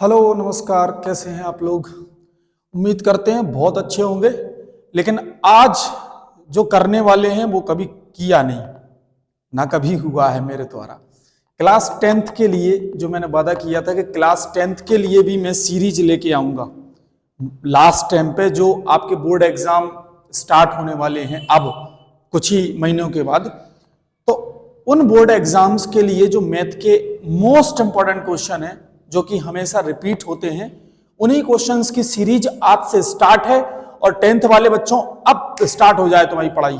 Hello नमस्कार, कैसे हैं आप लोग। उम्मीद करते हैं बहुत अच्छे होंगे। लेकिन आज जो करने वाले हैं वो कभी किया नहीं, ना कभी हुआ है मेरे द्वारा। क्लास 10th के लिए जो मैंने वादा किया था कि क्लास 10th के लिए भी मैं सीरीज लेके आऊंगा। लास्ट टाइम पे जो आपके बोर्ड एग्जाम स्टार्ट होने वाले हैं अब कुछ ही महीनों के बाद, तो उन बोर्ड एग्जाम्स के लिए जो मैथ के मोस्ट इंपॉर्टेंट क्वेश्चन है जो कि हमेशा रिपीट होते हैं, उन्हीं क्वेश्चंस की सीरीज आज से स्टार्ट है। और 10th वाले बच्चों, अब स्टार्ट हो जाए तुम्हारी पढ़ाई।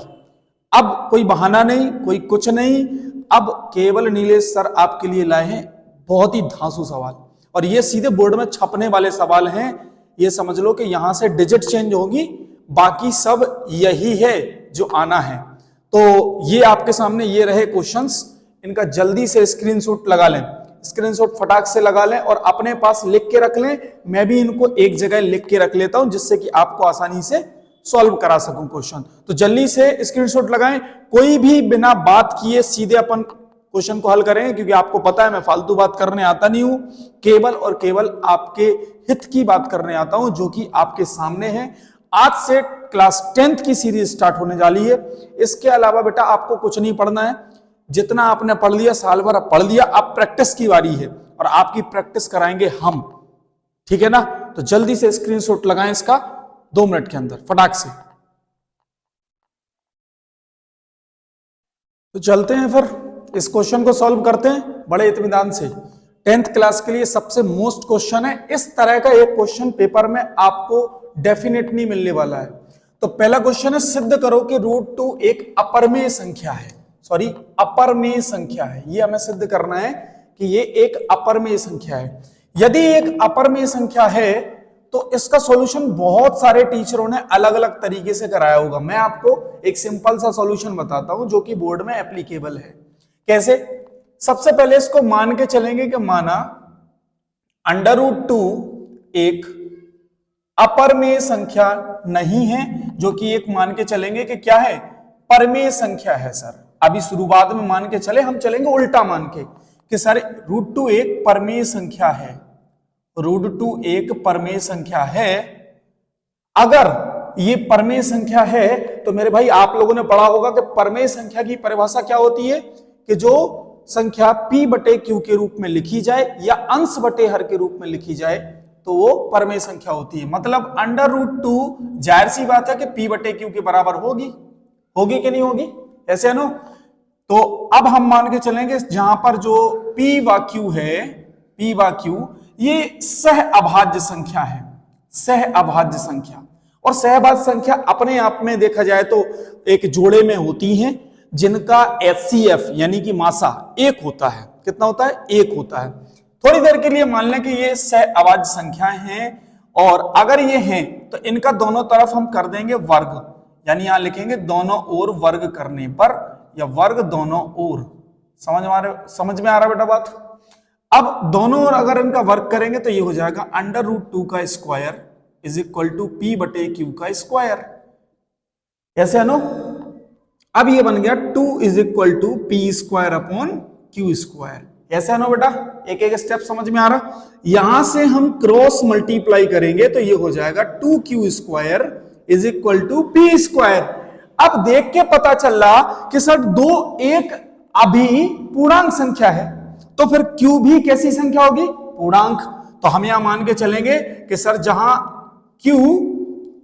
अब कोई बहाना नहीं, कोई कुछ नहीं। अब केवल नीलेश सर आपके लिए लाए हैं बहुत ही धांसू सवाल, और ये सीधे बोर्ड में छपने वाले सवाल हैं। ये समझ लो कि यहां से डिजिट चेंज होगी, बाकी सब यही है जो आना है। तो ये आपके सामने ये रहे क्वेश्चंस, इनका जल्दी से स्क्रीनशॉट लगा लें, स्क्रीनशॉट फटाक से लगा लें और अपने पास लिख के रख लें। मैं भी इनको एक जगह लिख के रख लेता हूं जिससे कि आपको आसानी से सॉल्व करा सकूं क्वेश्चन। तो जल्दी से स्क्रीनशॉट लगाएं, कोई भी बिना बात किए सीधे अपन क्वेश्चन को हल करेंगे, क्योंकि आपको पता है मैं फालतू बात करने आता नहीं हूं, केवल और केवल आपके हित की बात करने आता हूं जो कि आपके सामने है। आज से क्लास 10th की सीरीज स्टार्ट होने वाली है। इसके अलावा बेटा आपको कुछ नहीं पढ़ना है, जितना आपने पढ़ लिया साल भर पढ़ लिया, अब प्रैक्टिस की बारी है और आपकी प्रैक्टिस कराएंगे हम, ठीक है ना। तो जल्दी से स्क्रीनशॉट लगाएं इसका 2 मिनट के अंदर फटाक से। तो चलते हैं फिर इस क्वेश्चन को सॉल्व करते हैं बड़े इत्मीनान से। 10th क्लास के लिए सबसे मोस्ट क्वेश्चन है, इस तरह का एक क्वेश्चन पेपर में आपको डेफिनेटली मिलने वाला है। तो पहला क्वेश्चन है, सिद्ध करो कि √2 एक अपरमेय संख्या है। सॉरी, अपरमेय संख्या है। ये हमें सिद्ध करना है कि ये एक अपरमेय संख्या है। यदि एक अपरमेय संख्या है तो इसका सॉल्यूशन बहुत सारे टीचरों ने अलग अलग तरीके से कराया होगा। मैं आपको एक सिंपल सा सॉल्यूशन बताता हूं जो कि बोर्ड में एप्लीकेबल है। कैसे? सबसे पहले इसको मान के चलेंगे कि माना √2 एक अपरमेय संख्या नहीं है, जो कि एक मान के चलेंगे कि क्या है, परमेय संख्या है। सर अभी शुरुआत में मान के चले, हम चलेंगे उल्टा मान के कि सर √2 एक परमेय संख्या है। √2 एक परमेय संख्या है। अगर ये परमेय संख्या है तो मेरे भाई आप लोगों ने पढ़ा होगा कि परमेय संख्या की परिभाषा क्या होती है कि जो संख्या p/q के रूप में लिखी जाए या अंश बटे हर के रूप में लिखी जाए तो वो परमेय संख्या होती है। मतलब √2 जाहिर सी बात है कि p/q के बराबर होगी, होगी कि नहीं होगी, ऐसे है ना। तो अब हम मान के चलेंगे जहां पर जो p व q है, p व q ये सह अभाज्य संख्या है, सह अभाज्य संख्या। और सहभाज्य संख्या अपने आप में देखा जाए तो एक जोड़े में होती हैं जिनका HCF यानी कि मासा 1 होता है। कितना होता है? 1 होता है। थोड़ी देर के लिए मान लें कि ये सह अभाज्य संख्याएं हैं, और अगर ये हैं तो इनका दोनों तरफ हम कर देंगे वर्ग, यानी यहां लिखेंगे दोनों ओर वर्ग करने पर, या वर्ग दोनों ओर। समझ में आ रहा बेटा बात? अब दोनों ओर अगर इनका वर्ग करेंगे तो ये हो जाएगा √2 का square is equal to p/q का स्क्वायर, ऐसे है ना। अब ये बन गया 2 इज इक्वल टू p²/q², ऐसे है ना बेटा। एक एक स्टेप समझ में आ रहा। यहां से हम क्रॉस मल्टीप्लाई करेंगे तो ये हो जाएगा 2q² is equal to p²। अब देख के पता चल रहा कि सर 2 एक अभी पूर्णांक संख्या है, तो फिर q भी कैसी संख्या होगी? पूर्णांक। तो हम यहां मान के चलेंगे कि सर जहां q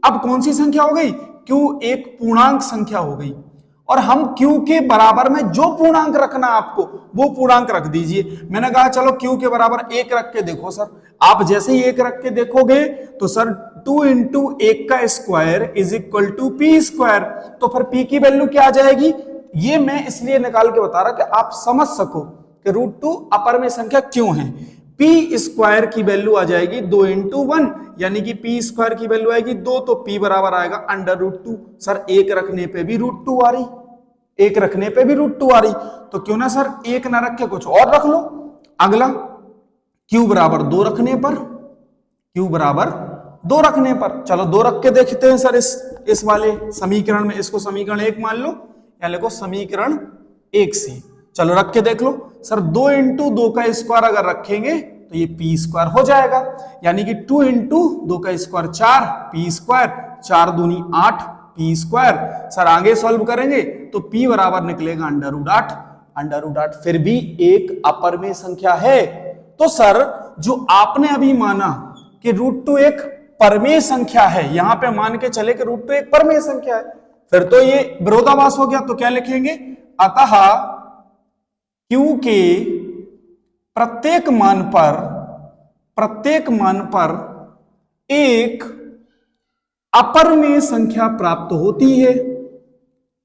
अब कौन सी संख्या हो गई? q एक पूर्णांक संख्या हो गई, और हम q के बराबर में जो पूर्णांक रखना आपको वो पूर्णांक रख दीजिए। मैंने कहा चलो q के बराबर 1 रख के देखो। सर आप जैसे ही 1 रख के देखोगे तो सर 2 × 1 का square is equal to p²। तो फिर p की वैल्यू क्या आ जाएगी? ये मैं इसलिए निकाल के बता रहा कि आप समझ सको कि √2 अपर में संख्या क्यों है। p² की वैल्यू आ जाएगी 2 × 1, यानी कि p² की वैल्यू आएगी 2, तो p बराबर आएगा √2। सर 1 रखने पे भी √2 आ रही, 1 रखने पे भी √2 आ रही, तो क्यों ना सर 1 ना रख के कुछ और रख लो। अगला q बराबर 2 रखने पर, q बराबर 2 रखने पर, चलो 2 रख के देखते हैं सर इस वाले समीकरण में। इसको समीकरण 1 मान लो या लिखो समीकरण 1 से। चलो रख के देख लो। सर 2 × 2 का स्क्वायर अगर रखेंगे तो ये पी स्क्वायर हो जाएगा, यानी कि 2 इंटू 2 का स्क्वायर 4 पी स्क्वायर, 4 दूनी 8 पी स्क्वायर। सर आगे सॉल्व करेंगे तो पी बराबर निकलेगा अंडर रूट 8 फिर भी एक अपरिमेय संख्या है। तो सर जो आपने अभी माना कि √2 एक परमेय संख्या है, यहां पे मान के चले कि √2 एक परमेय संख्या है, फिर तो ये विरोधाभास हो गया। तो क्या लिखेंगे, अतः क्योंकि प्रत्येक मान पर एक अपरिमेय संख्या प्राप्त होती है,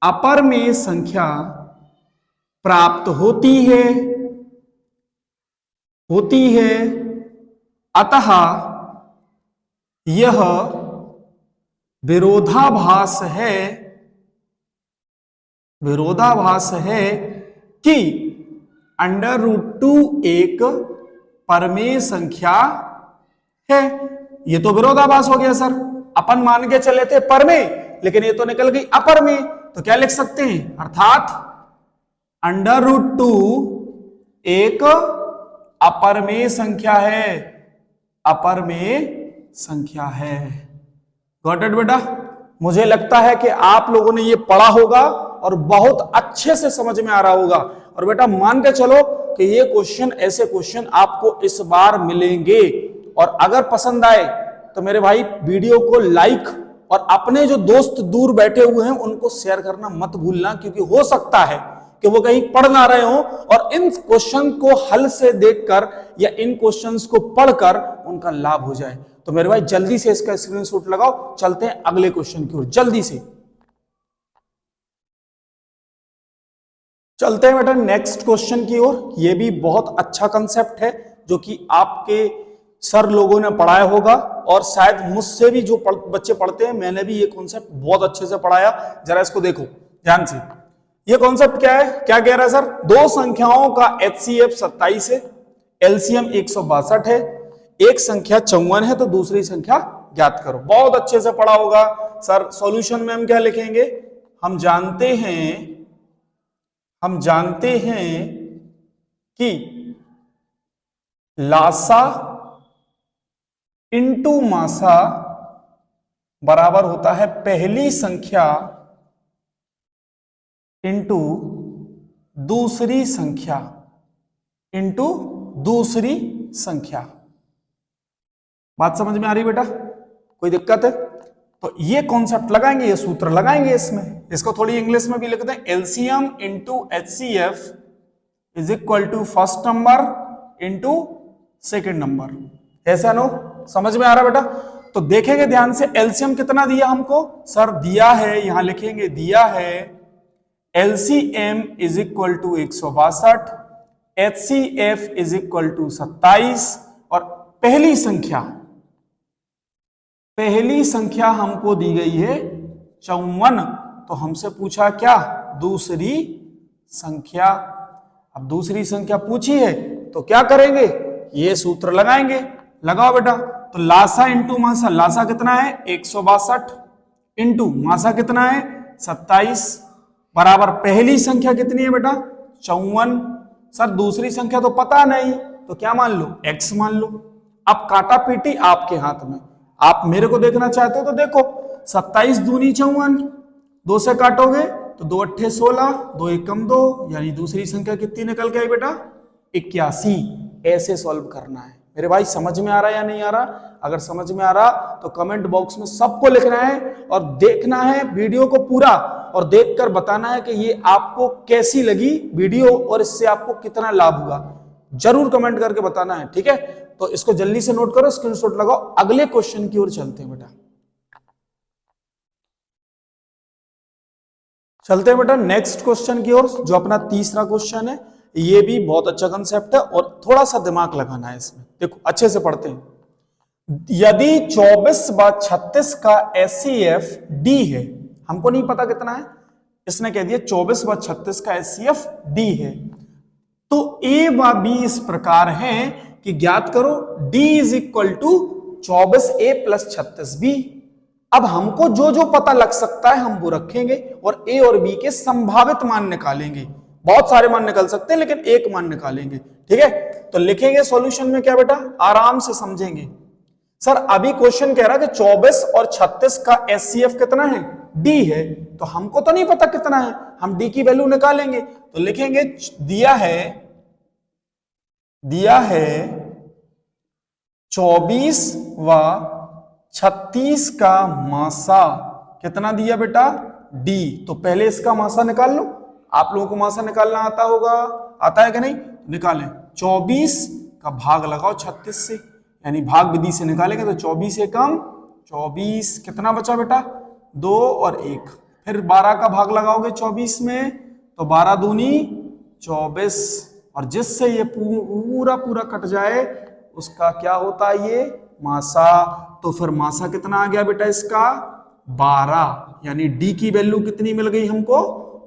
अपरिमेय संख्या प्राप्त होती है, अतः यह विरोधाभास है कि √2 एक परमेय संख्या है। ये तो विरोधाभास हो गया सर, अपन मान के चले थे परमेय, लेकिन ये तो निकल गई अपरमेय। तो क्या लिख सकते हैं, अर्थात √2 एक अपरमेय संख्या है। गॉट इट बेटा? मुझे लगता है कि आप लोगों ने ये पढ़ा होगा और बहुत अच्छे से समझ में आ रहा होगा। और बेटा मान के चलो कि ये क्वेश्चन, ऐसे क्वेश्चन आपको इस बार मिलेंगे। और अगर पसंद आए तो मेरे भाई वीडियो को लाइक और अपने जो दोस्त दूर बैठे हुए हैं उनको शेयर करना मत भूलना, क्योंकि हो सकता है कि वो कहीं पढ़ ना रहे हो और इन क्वेश्चन को हल से देखकर या इन क्वेश्चंस को पढ़कर उनका लाभ हो जाए। तो मेरे भाई जल्दी से इसका स्क्रीनशॉट लगाओ, चलते हैं अगले क्वेश्चन की ओर। जल्दी से चलते हैं बेटा नेक्स्ट क्वेश्चन की ओर। ये भी बहुत अच्छा कंसेप्ट है जो कि आपके सर लोगों ने पढ़ाया होगा और शायद मुझसे भी जो बच्चे पढ़ते हैं, मैंने भी ये कॉन्सेप्ट बहुत अच्छे से पढ़ाया। जरा इसको देखो ध्यान से। ये कॉन्सेप्ट क्या है, क्या कह रहा है सर, दो संख्याओं का HCF 27 है, LCM 162 है, एक संख्या 54 है, तो दूसरी संख्या ज्ञात करो। बहुत अच्छे से पढ़ा होगा सर। सॉल्यूशन में हम क्या लिखेंगे, हम जानते हैं कि लासा इंटू मासा बराबर होता है पहली संख्या इंटू दूसरी संख्या। बात समझ में आ रही बेटा? कोई दिक्कत है? तो ये कॉन्सेप्ट लगाएंगे, ये सूत्र लगाएंगे इसमें। इसको थोड़ी इंग्लिश में भी लिखते हैं, LCM into HCF is equal to first number into second number. ऐसा नो समझ में आ रहा बेटा? तो देखेंगे ध्यान से, LCM कितना दिया हमको सर, दिया है, यहां लिखेंगे दिया है LCM is equal to 162, HCF is equal to 27 और पहली संख्या हमको दी गई है 54। तो हमसे पूछा क्या, दूसरी संख्या। अब दूसरी संख्या पूछी है तो क्या करेंगे, ये सूत्र लगाएंगे। लगाओ बेटा। तो लासा इंटू मासा, लासा कितना है 162 इंटू मासा कितना है 27 बराबर पहली संख्या कितनी है बेटा 54। सर दूसरी संख्या तो पता नहीं, तो क्या मान लो, x मान लो। अब काटा पीटी आपके हाथ में, आप मेरे को देखना चाहते हो तो देखो, 27 दूनी 54, 2 से काटोगे तो 2 अट्ठे 16, 2 एकम 2, यानी दूसरी संख्या कितनी निकल के आई बेटा 81। ऐसे सॉल्व करना है मेरे भाई। समझ में आ रहा है या नहीं आ रहा? अगर समझ में आ रहा तो कमेंट बॉक्स में सबको लिखना है और देखना है वीडियो को पूरा, और देखकर बताना है कि ये आपको कैसी लगी वीडियो और इससे आपको कितना लाभ हुआ। जरूर कमेंट करके बताना है, ठीक है? तो इसको जल्दी से नोट करो, स्क्रीनशॉट लगाओ। अगले क्वेश्चन की ओर चलते हैं बेटा। चलते हैं बेटा नेक्स्ट क्वेश्चन की ओर, जो अपना तीसरा क्वेश्चन है। ये भी बहुत अच्छा कंसेप्ट है और थोड़ा सा दिमाग लगाना है इसमें। देखो अच्छे से पढ़ते हैं। यदि 24/36 का HCF D है, हमको नहीं पता कितना है, इसने कह दिया 24/36 का HCF D है, तो A व B इस प्रकार है कि ज्ञात करो D is equal to 24A plus 36B। अब हमको जो जो पता लग सकता है हम वो रखेंगे और A और B के संभावित मान निकालेंगे। बहुत सारे मान निकल सकते हैं लेकिन एक मान निकालेंगे, ठीक है। तो लिखेंगे सॉल्यूशन में क्या बेटा, आराम से समझेंगे। सर अभी क्वेश्चन कह रहा है कि 24 और 36 का एचसीएफ कितना है, डी है, तो हमको तो नहीं पता कितना है, हम डी की वैल्यू निकालेंगे। तो लिखेंगे दिया है 24 व 36 का मासा कितना दिया बेटा, डी। तो पहले इसका मासा निकाल लो, आप लोगों को मासा निकालना आता होगा, आता है कि नहीं, निकालें। 24 का भाग लगाओ 36 से, यानी भाग विधि से निकालेंगे तो 24 से कम 24, कितना बचा बेटा, 2 और 1। फिर 12 का भाग लगाओगे 24 में तो 12 दूनी 24, और जिससे ये पूरा पूरा कट जाए उसका क्या होता है, ये मासा। तो फिर मासा कितना आ गया बेटा इसका, 12, यानी डी की वैल्यू कितनी मिल गई हमको,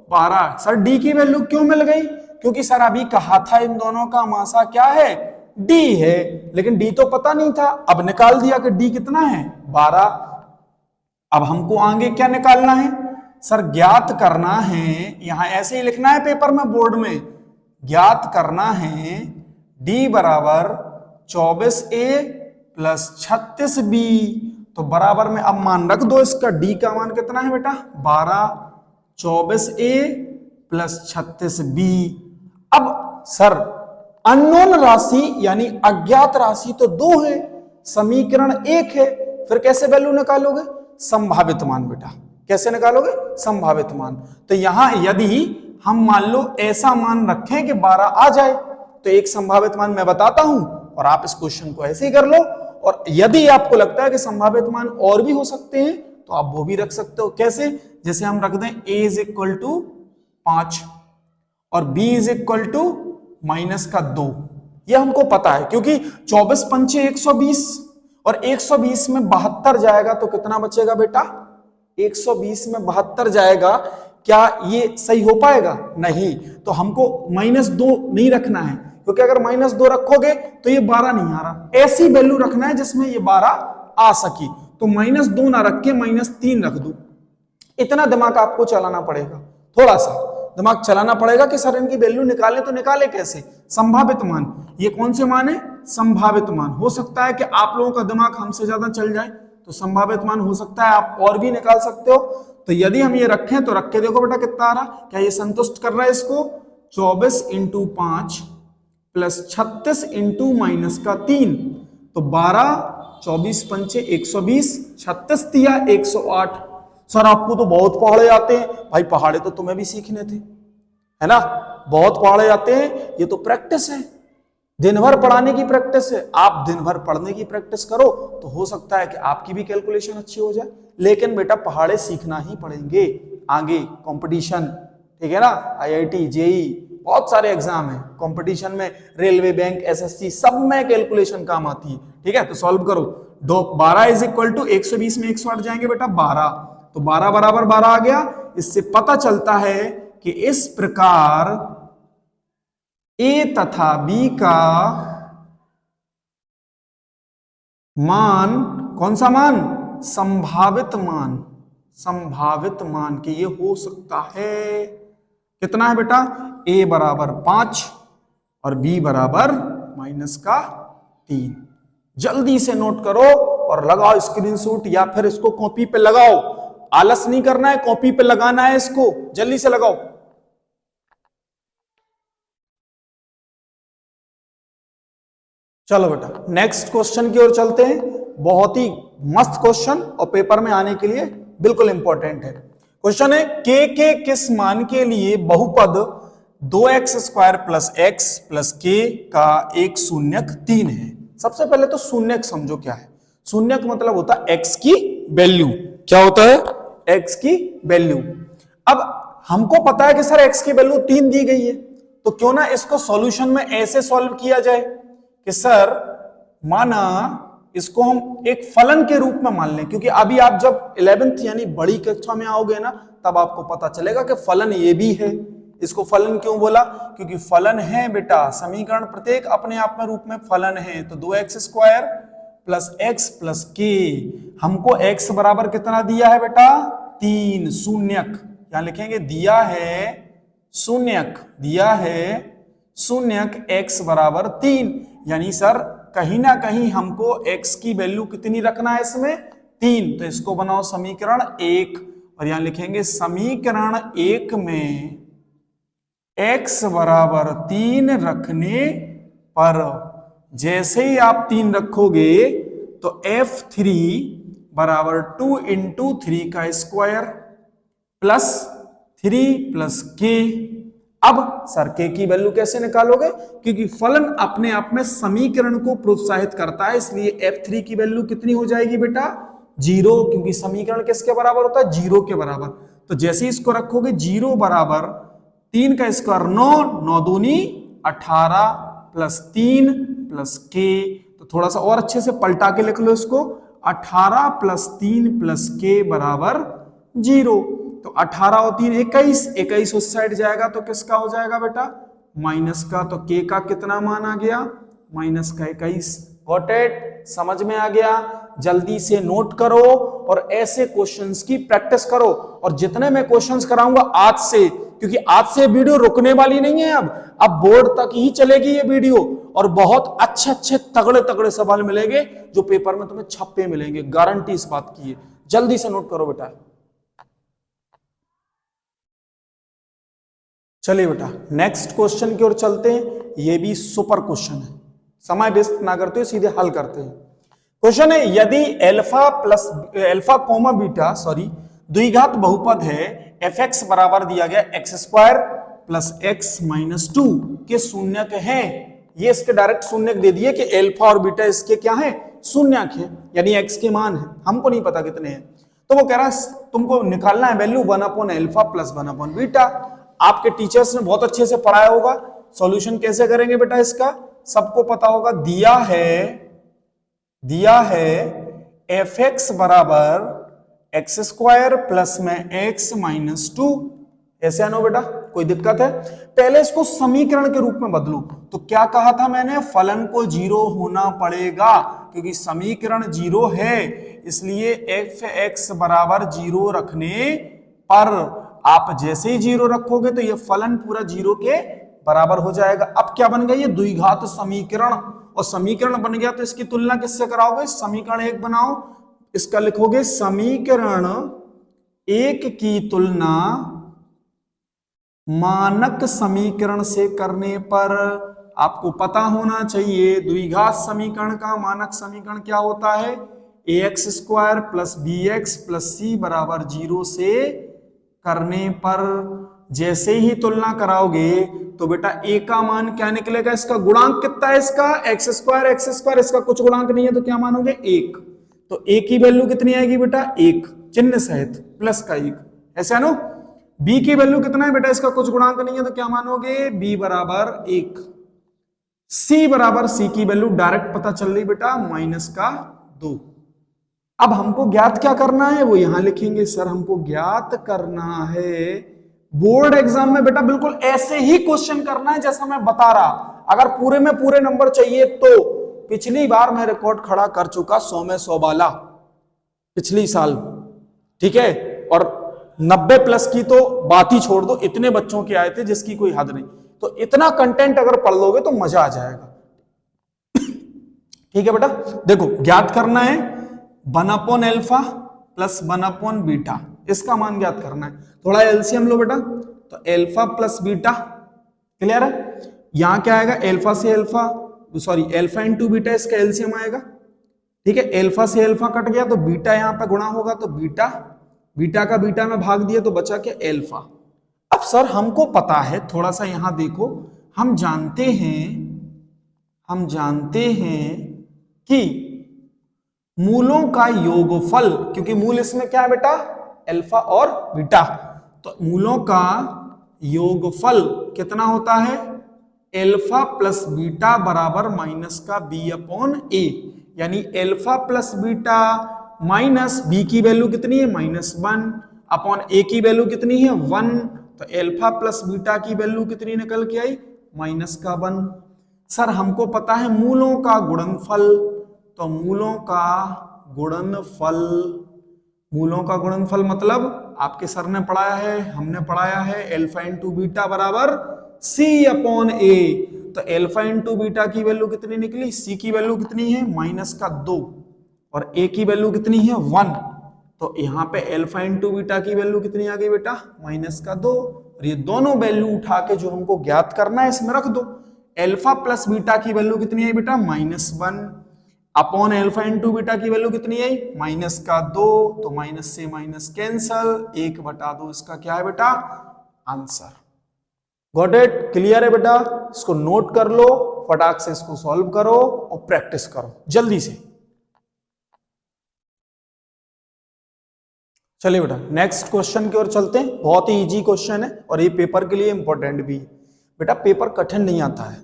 12। सर डी की वैल्यू क्यों मिल गई, क्योंकि सर अभी कहा था इन दोनों का मासा क्या है, डी है, लेकिन डी तो पता नहीं था, अब निकाल दिया कि डी कितना है, 12। अब हमको आगे क्या निकालना है, सर ज्ञात करना है, यहां ऐसे ही लिखना है पेपर में, बोर्ड में, ज्ञात करना है डी बराबर 24a प्लस 36b। तो बराबर में अब मान रख दो, इसका डी का मान कितना है बेटा, 12, 24a प्लस 36b। अब सर अननोन राशि यानी अज्ञात राशि तो 2 है, समीकरण 1 है, फिर कैसे वैल्यू निकालोगे, संभावित मान बेटा, कैसे निकालोगे, संभावित मान। तो यहां यदि हम मान लो ऐसा मान रखें कि 12 आ जाए, तो एक संभावित मान मैं बताता हूं और आप इस क्वेश्चन को ऐसे ही कर लो, और यदि आपको लगता है कि संभावित मान और भी हो सकते हैं तो आप वो भी रख सकते हो। कैसे, जैसे हम रख दें a इज इक्वल टू 5 और b इज इक्वल टू -2, ये हमको पता है, क्योंकि 24 पंचे 120 और 120 में 72 जाएगा तो कितना बचेगा बेटा, 120 में 72 जाएगा, क्या ये सही हो पाएगा, नहीं। तो हमको -2 नहीं रखना है, क्योंकि अगर -2 रखोगे तो ये 12 नहीं आ रहा, ऐसी वैल्यू रखना है जिसमें ये 12 आ सकी। तो -2 ना रख के -3 रख दो। इतना दिमाग आपको चलाना पड़ेगा, थोड़ा सा दिमाग चलाना पड़ेगा कि सर इनकी वैल्यू निकाले, तो निकाले कैसे, संभावित मान। ये कौन से मान है, संभावित मान। हो सकता है कि आप लोगों का दिमाग हमसे ज्यादा चल जाए, तो संभावित मान हो सकता है आप और भी निकाल सकते हो। तो यदि हम ये रखें तो रख के देखो बेटा कितना आ रहा, क्या ये संतुष्ट कर रहा है इसको, 24 × 5 प्लस 36 × -3, तो 12, 24 पंचे 120, 36 दिया 108। सर आपको तो बहुत पहाड़े आते हैं, भाई पहाड़े तो तुम्हें भी सीखने थे, है ना, बहुत पहाड़े आते हैं, ये तो प्रैक्टिस है, दिन भर पढ़ाने की प्रैक्टिस है। आप दिन भर पढ़ने की प्रैक्टिस करो तो हो सकता है कि आपकी भी कैलकुलेशन अच्छी हो जाए, लेकिन बेटा पहाड़े सीखना ही पड़ेंगे, आगे कंपटीशन, ठीक है ना, आईआईटी, जेई, बहुत सारे एग्जाम है कंपटीशन में, रेलवे, बैंक, एसएससी, सब में कैलकुलेशन काम आती है, ठीक है। तो सॉल्व करो, 12 इज इक्वल टू 120 में 108 जाएंगे बेटा 12, तो 12 बराबर 12 आ गया। इससे पता चलता है कि इस प्रकार A तथा B का मान, कौन सा मान, संभावित मान, संभावित मान कि ये हो सकता है, कितना है बेटा, A बराबर 5 और B बराबर -3। जल्दी से नोट करो और लगाओ स्क्रीनशॉट, या फिर इसको कॉपी पे लगाओ, आलस नहीं करना है, कॉपी पे लगाना है इसको, जल्दी से लगाओ। चलो बेटा नेक्स्ट क्वेश्चन की ओर चलते हैं, बहुत ही मस्त क्वेश्चन और पेपर में आने के लिए बिल्कुल इंपॉर्टेंट है। क्वेश्चन है के किस मान के लिए बहुपद 2x² + x + k का एक शून्यक 3 है। सबसे पहले तो शून्यक समझो क्या है, शून्यक मतलब होता है x की वैल्यू, क्या होता है, x की वैल्यू। अब हमको पता है कि सर x की वैल्यू 3 दी गई है, तो क्यों ना इसको सॉल्यूशन में ऐसे सॉल्व किया जाए कि सर माना इसको हम एक फलन के रूप में मान लें, क्योंकि अभी आप जब 11th यानी बड़ी कक्षा में आओगे ना, तब आपको पता चलेगा कि फलन ये भी है। इसको फलन क्यों बोला, क्योंकि फलन है बेटा, समीकरण प्रत्येक अपने आप में रूप में फलन है। तो 2x² + x + k, हमको x बराबर कितना दिया है बेटा, 3, शून्यक, क्या लिखेंगे, दिया है शून्यक दिया है, शून्यक x बराबर 3, यानी सर कहीं ना कहीं हमको x की वैल्यू कितनी रखना है इसमें 3, तो इसको बनाओ समीकरण 1 और यहां लिखेंगे समीकरण 1 में x बराबर 3 रखने पर जैसे ही आप 3 रखोगे तो f3 बराबर 2 इंटू 3 का स्क्वायर प्लस 3 प्लस k। अब सर k की वैल्यू कैसे निकालोगे, क्योंकि फलन अपने आप में समीकरण को प्रोत्साहित करता है, इसलिए f3 की वैल्यू कितनी हो जाएगी बेटा 0, क्योंकि समीकरण किसके बराबर होता है 0 के बराबर। तो जैसे ही इसको रखोगे 0 बराबर 3 का स्क्वायर 9, 9 दूनी 18 प्लस 3 प्लस k। तो थोड़ा सा और अच्छे से पलटा के लिख लो इसको, 18 प्लस 3 प्लस k बराबर 0। तो 18 और 3 21, 21 उस साइड जाएगा तो किसका हो जाएगा बेटा माइनस का। तो k का कितना मान आ गया माइनस का 21। गॉट इट, समझ में आ गया। जल्दी से नोट करो और ऐसे क्वेश्चंस की प्रैक्टिस करो, और जितने मैं क्वेश्चंस कराऊंगा आज से, क्योंकि आज से वीडियो रुकने वाली नहीं है, अब बोर्ड तक ही चलेगी ये वीडियो, और बहुत अच्छे अच्छे तगड़े तगड़े सवाल मिलेंगे जो पेपर में तुम्हें छप्पे मिलेंगे, गारंटी इस बात की है। जल्दी से नोट करो बेटा। चलिए बेटा नेक्स्ट क्वेश्चन की ओर चलते हैं। ये भी सुपर क्वेश्चन है, समय वेस्ट ना करते हुए सीधे हल करते हैं। क्वेश्चन है, यदि अल्फा कोमा बीटा द्विघात बहुपद है fx बराबर दिया गया x square plus x minus 2 के शून्यक है। ये इसके डायरेक्ट शून्यक दे दिए कि अल्फा और बीटा इसके क्या है शून्यक है, यानी x के मान है, हमको नहीं पता कितने हैं। तो वो कह रहा है तुमको निकालना है वैल्यू 1/अल्फा प्लस 1/बीटा। आपके टीचर्स ने बहुत अच्छे से पढ़ाया होगा। सॉल्यूशन कैसे करेंगे बेटा इसका सबको पता होगा। दिया है fx बराबर एक्स स्क्वायर प्लस में x माइनस 2, ऐसे आनो बेटा, कोई दिक्कत है? पहले इसको समीकरण के रूप में बदलो। तो क्या कहा था मैंने, फलन को 0 होना पड़ेगा, क्योंकि समीकरण 0 है, इसलिए fx बराबर 0 रखने पर आप जैसे ही 0 रखोगे तो ये फलन पूरा 0 के बराबर हो जाएगा। अब क्या बन गया, ये द्विघात समीकरण, और समीकरण बन गया तो इसकी तुलना किससे कराओगे, समीकरण 1 बनाओ, इसका लिखोगे समीकरण 1 की तुलना मानक समीकरण से करने पर। आपको पता होना चाहिए द्विघात समीकरण का मानक समीकरण क्या होता है, ax square plus bx plus c बराबर 0 से करने पर जैसे ही तुलना कराओगे तो बेटा a का मान क्या निकलेगा, इसका गुणांक कितना है, इसका एक्स स्क्वायर, इसका कुछ गुणांक नहीं है तो क्या मानोगे 1, तो a की वैल्यू कितनी आएगी बेटा 1 चिन्ह सहित प्लस का 1, ऐसे है ना। b की वैल्यू कितना है बेटा, इसका कुछ गुणांक नहीं है तो क्या मानोगे b बराबर 1। c की वैल्यू डायरेक्ट पता चल रही बेटा माइनस का 2। अब हमको ज्ञात क्या करना है वो यहां लिखेंगे, सर हमको ज्ञात करना है बोर्ड एग्जाम में बेटा बिल्कुल ऐसे ही क्वेश्चन करना है जैसा मैं बता रहा। अगर पूरे में पूरे नंबर चाहिए तो पिछली बार मैं रिकॉर्ड खड़ा कर चुका 100 में 100 वाला पिछली साल, ठीक है, और 90 प्लस की तो बात ही छोड़ दो, इतने बच्चों के आए थे जिसकी कोई हद नहीं। तो इतना कंटेंट अगर पढ़ लोगे तो मजा आ जाएगा। ठीक है बेटा, देखो ज्ञात करना है 1/अल्फा प्लस 1/बीटा, इसका मान ज्ञात करना है। थोड़ा एलसीएम लो बेटा, तो अल्फा प्लस बीटा, क्लियर है। यहां क्या आएगा, अल्फा से अल्फा अल्फा इंटू बीटा, इसका एलसीएम आएगा, ठीक है। अल्फा से अल्फा कट गया तो बीटा यहां पे गुणा होगा, तो बीटा का बीटा में भाग दिया तो बचा क्या अल्फा। अब सर हमको पता है, थोड़ा सा यहां देखो, हम जानते हैं कि मूलों का योगफल, क्योंकि मूल इसमें क्या है बेटा अल्फा और बीटा, तो मूलों का योगफल कितना होता है, अल्फा प्लस बीटा बराबर माइनस का b/a, यानी alpha plus beta minus b की वैल्यू कितनी है -1 अपॉन a की वैल्यू कितनी है 1, तो अल्फा प्लस बीटा की वैल्यू कितनी निकल के आई -1। सर हमको पता है मूलों का गुणनफल, तो मूलों का गुणनफल मूलों का गुणनफल मतलब आपके सर ने पढ़ाया है, हमने पढ़ाया है, अल्फा इंटू बीटा बराबर सी अपॉन ए। तो अल्फा इंटू बीटा की वैल्यू कितनी निकली, सी की वैल्यू कितनी है -2 और ए की वैल्यू कितनी है 1। तो यहाँ पे अल्फा इंटू बीटा की वैल्यू कितनी आ गई बेटा -2। और ये दोनों वैल्यू उठा के जो हमको ज्ञात करना है इसमें रख दो। अल्फा प्लस बीटा की वैल्यू कितनी है बेटा -1 अपॉन अल्फा इंटू बीटा की वैल्यू कितनी है -2। तो माइनस से माइनस कैंसल, 1/2 इसका क्या है बेटा आंसर। गॉट इट, क्लियर है बेटा। इसको नोट कर लो, फटाक से इसको सॉल्व करो और प्रैक्टिस करो जल्दी से। चलिए बेटा नेक्स्ट क्वेश्चन की ओर चलते हैं। बहुत ही इजी क्वेश्चन है और ये पेपर के लिए इंपॉर्टेंट भी है। बेटा पेपर कठिन नहीं आता है,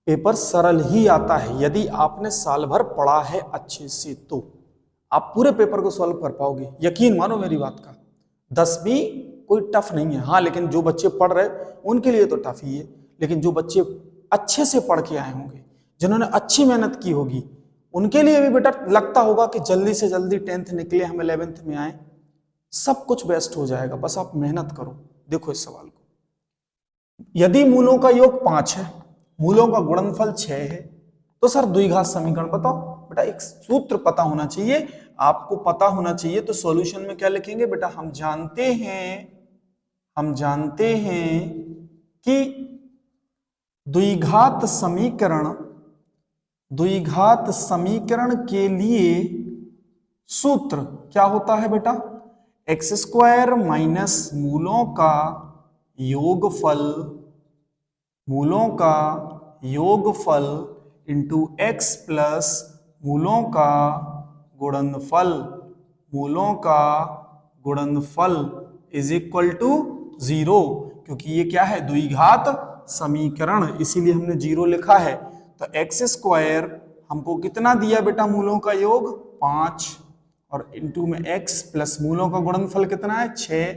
पेपर सरल ही आता है। यदि आपने साल भर पढ़ा है अच्छे से तो आप पूरे पेपर को सॉल्व कर पाओगे, यकीन मानो मेरी बात का। 10 भी कोई टफ नहीं है, हाँ लेकिन जो बच्चे पढ़ रहे उनके लिए तो टफ ही है। लेकिन जो बच्चे अच्छे से पढ़ के आए होंगे, जिन्होंने अच्छी मेहनत की होगी, उनके लिए भी बेटा लगता होगा कि जल्दी से जल्दी 10th निकले, हम 11th में आए, सब कुछ बेस्ट हो जाएगा, बस आप मेहनत करो। देखो इस सवाल को, यदि मूलों का योग 5 है, मूलों का गुणनफल 6 है, तो सर द्विघात समीकरण बताओ। बेटा एक सूत्र पता होना चाहिए, आपको पता होना चाहिए। तो सॉल्यूशन में क्या लिखेंगे बेटा, हम जानते हैं कि द्विघात समीकरण के लिए सूत्र क्या होता है बेटा, x² माइनस मूलों का योगफल इंटू x प्लस मूलों का गुणनफल इज इक्वल टू 0। क्योंकि ये क्या है द्विघात समीकरण, इसीलिए हमने 0 लिखा है। तो x² हमको कितना दिया बेटा, मूलों का योग 5 और इंटू में x प्लस मूलों का गुणनफल कितना है 6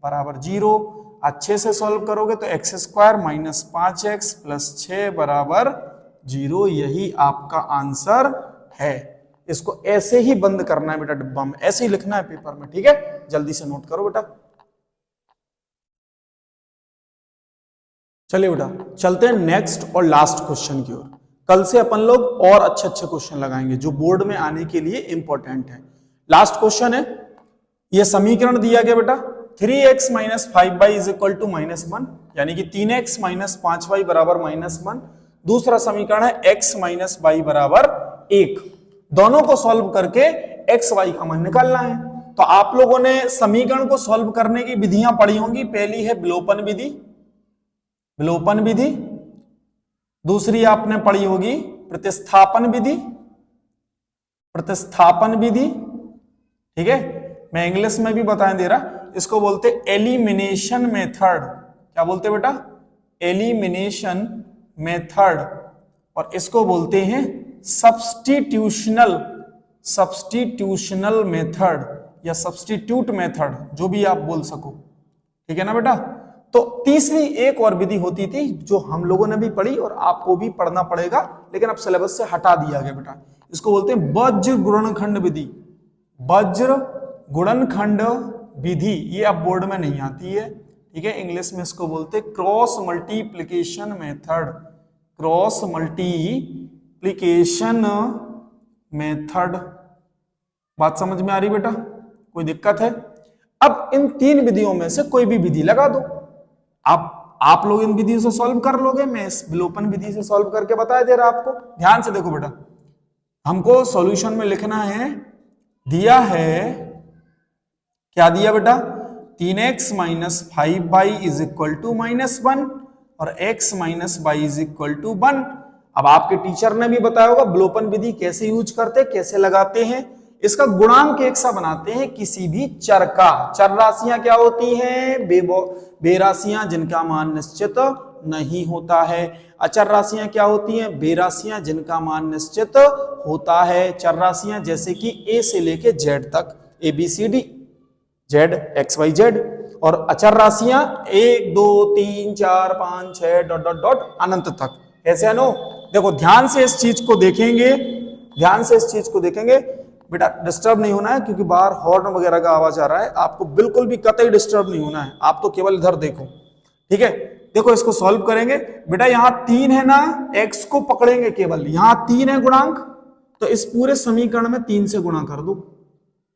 बराबर 0। अच्छे से सॉल्व करोगे तो x² माइनस 5x प्लस 6 बराबर 0, यही आपका आंसर है। इसको ऐसे ही बंद करना है बेटा डिब्बा में, ऐसे ही लिखना है पेपर में, ठीक है। जल्दी से नोट करो बेटा। चलिए बेटा चलते हैं नेक्स्ट और लास्ट क्वेश्चन की ओर। कल से अपन लोग और अच्छे अच्छे क्वेश्चन लगाएंगे जो बोर्ड में आने के लिए इंपॉर्टेंट है। लास्ट क्वेश्चन है, यह समीकरण दिया गया बेटा 3x minus 5y is equal to -1, यानी कि 3x माइनस 5y बराबर -1। दूसरा समीकरण है x माइनस y बराबर 1। दोनों को सॉल्व करके x y का मान निकालना है। तो आप लोगों ने समीकरण को सॉल्व करने की विधियां पढ़ी होंगी। पहली है विलोपन विधि, दूसरी आपने पढ़ी होगी प्रतिस्थापन विधि, ठीक है। मैं इंग्लिश में भी बताने दे रहा, इसको बोलते एलिमिनेशन मेथड। क्या बोलते बेटा, एलिमिनेशन मेथड। और इसको बोलते हैं सब्स्टिट्यूशनल मेथड या सब्स्टिट्यूट मेथड, जो भी आप बोल सको, ठीक है ना बेटा। तो तीसरी एक और विधि होती थी जो हम लोगों ने भी पढ़ी और आपको भी पढ़ना पड़ेगा, लेकिन अब सिलेबस से हटा दिया गया बेटा। इसको बोलते हैं वज्र गुणनखंड विधि। ये अब बोर्ड में नहीं आती है, ठीक है। इंग्लिश में इसको बोलते हैं क्रॉस मल्टीप्लिकेशन मेथड। बात समझ में आ रही बेटा, कोई दिक्कत है? अब इन तीन विधियों में से कोई भी विधि लगा दो, आप लोग इन विधियों से सॉल्व कर लोगे। मैं इस विलोपन विधि से सॉल्व करके बता दे रहा आपको। ध्यान से देखो बेटा, हमको सॉल्यूशन में लिखना है, दिया है, क्या दिया बेटा, 3x minus 5y is equal to -1 और x minus y is equal to 1। अब आपके टीचर ने भी बताया होगा विलोपन विधि कैसे यूज करते, कैसे लगाते हैं। इसका गुणांक एक सा बनाते हैं किसी भी चर का। चर राशियां क्या होती हैं, बेराशियां जिनका मान निश्चित नहीं होता है। अचर राशियां क्या होती हैं, बेराशियां जिनका मान निश्चित होता है। चर राशियां जैसे कि a से लेके z तक, ABCD Z XYZ। और अचर राशियां 1 2 3 4 5 6 डॉट डॉट डॉट अनंत तक। ऐसे है नो। देखो ध्यान से इस चीज को देखेंगे, बेटा डिस्टर्ब नहीं होना है, क्योंकि बाहर हॉर्न वगैरह का आवाज आ रहा है, आपको बिल्कुल भी कतई डिस्टर्ब नहीं होना है, आप तो केवल इधर देखो, ठीक है। देखो इसको सॉल्व करेंगे बेटा, यहां 3 है ना, x को पकड़ेंगे केवल, यहां 3 है गुणांक, तो इस पूरे समीकरण में 3 से गुणा कर दो,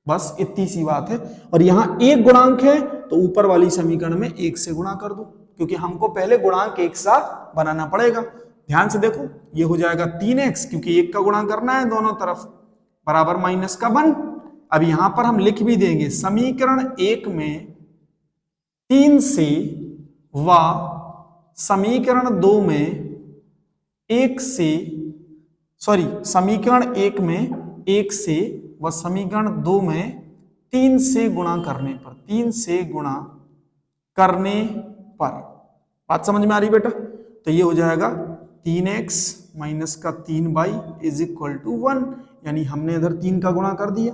बस इतनी सी बात है। और यहां 1 गुणांक है तो ऊपर वाली समीकरण में 1 से गुणा कर दो, क्योंकि हमको पहले गुणांक एक साथ बनाना पड़ेगा। ध्यान से देखो, ये हो जाएगा 3x, क्योंकि 1 का गुणा करना है दोनों तरफ, बराबर माइनस का 1। अब यहां पर हम लिख भी देंगे समीकरण 1 में 3 से व समीकरण 2 में 1 से, सॉरी समीकरण 1 में 1 से व समीकरण 2 में 3 से गुणा करने पर, 3 से गुणा करने पर, बात समझ में आ रही बेटा? तो ये हो जाएगा 3x माइनस का 3y इज इक्वल टू 1, यानी हमने इधर 3 का गुणा कर दिया।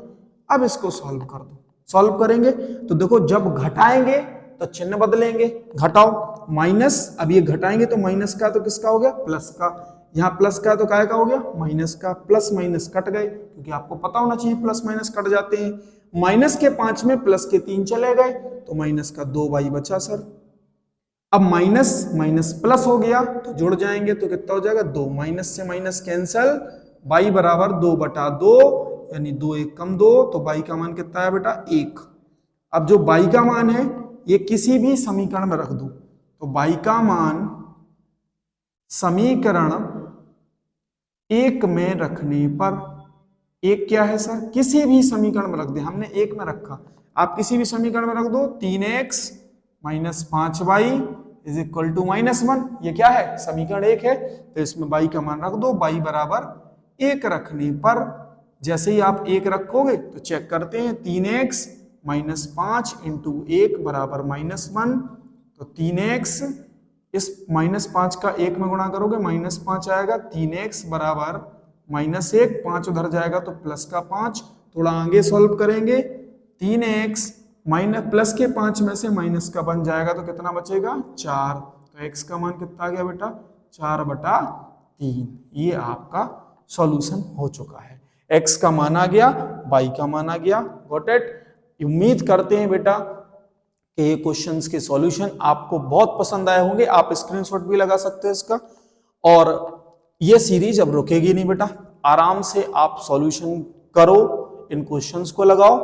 अब इसको सॉल्व कर दो। सॉल्व करेंगे तो देखो, जब घटाएंगे तो चिन्ह बदलेंगे, घटाओ माइनस, अब ये घटाएंगे तो माइनस का तो किसका हो गया, प्लस का, यहाँ प्लस का तो काय का हो गया, माइनस का, प्लस माइनस कट गए, क्योंकि आपको पता होना चाहिए प्लस माइनस कट जाते हैं। माइनस के 5 में प्लस के 3 चले गए, तो माइनस का 2y बचा सर। अब माइनस माइनस प्लस हो गया तो जुड़ जाएंगे, तो कितना हो जाएगा 2, माइनस से माइनस कैंसल, y बराबर 2/2, यानी 2 1 कम 2, तो y का मान कितना है बेटा 1। अब जो y का मान है ये किसी भी समीकरण में रख दो, तो y का मान समीकरण 1 में रखने पर, एक क्या है सर, किसी भी समीकरण में रख दे, हमने 1 में रखा, आप किसी भी समीकरण में रख दो, 3x minus 5y is equal to -1, ये क्या है, समीकरण 1 है, तो इसमें y का मान रख दो, y बराबर 1 रखने पर, जैसे ही आप 1 रखोगे तो चेक करते हैं, 3x माइनस 5 इंटू 1 बराबर -1, तो 3x, इस -5 का 1 में गुणा करोगे -5 आएगा, 3x बराबर -1, 5 उधर जाएगा तो प्लस का 5, थोड़ा आगे सॉल्व करेंगे, 3x माइनस प्लस के 5 में से माइनस का 1 जाएगा तो कितना बचेगा 4, तो x का मान कितना आ गया बेटा 4/3। ये आपका सॉल्यूशन हो चुका है, x का मान आ गया, y का मान आ गया। Got it? उम्मीद करते हैं बेटा कि ये क्वेश्चंस के सॉल्यूशन आपको बहुत पसंद आए होंगे, आप स्क्रीनशॉट भी लगा सकते हैं इसका, और ये सीरीज अब रुकेगी नहीं बेटा, आराम से आप सॉल्यूशन करो, इन क्वेश्चंस को लगाओ,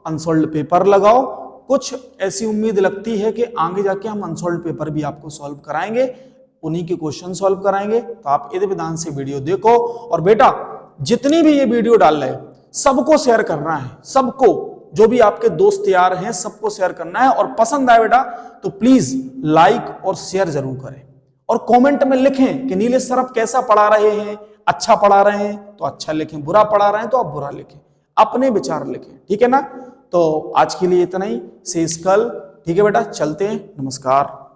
अनसॉल्व्ड पेपर लगाओ। कुछ ऐसी उम्मीद लगती है कि आगे जाके हम अनसॉल्व्ड पेपर भी आपको सॉल्व कराएंगे, उन्हीं के क्वेश्चन सॉल्व कराएंगे, तो आप इधर विधान से वीडियो देखो। और बेटा जितनी भी ये वीडियो डाल रहे हैं सबको शेयर करना है, सबको, जो भी आपके दोस्त यार हैं सबको शेयर करना है, और पसंद आए बेटा तो प्लीज लाइक और शेयर जरूर करें, और कमेंट में लिखें कि नीलेश सर आप कैसा पढ़ा रहे हैं, अच्छा पढ़ा रहे हैं तो अच्छा लिखें, बुरा पढ़ा रहे हैं तो आप बुरा लिखें, अपने विचार लिखें, ठीक है ना? तो आज के लिए इतना ही, शेष कल, ठीक है बेटा, चलते हैं, नमस्कार।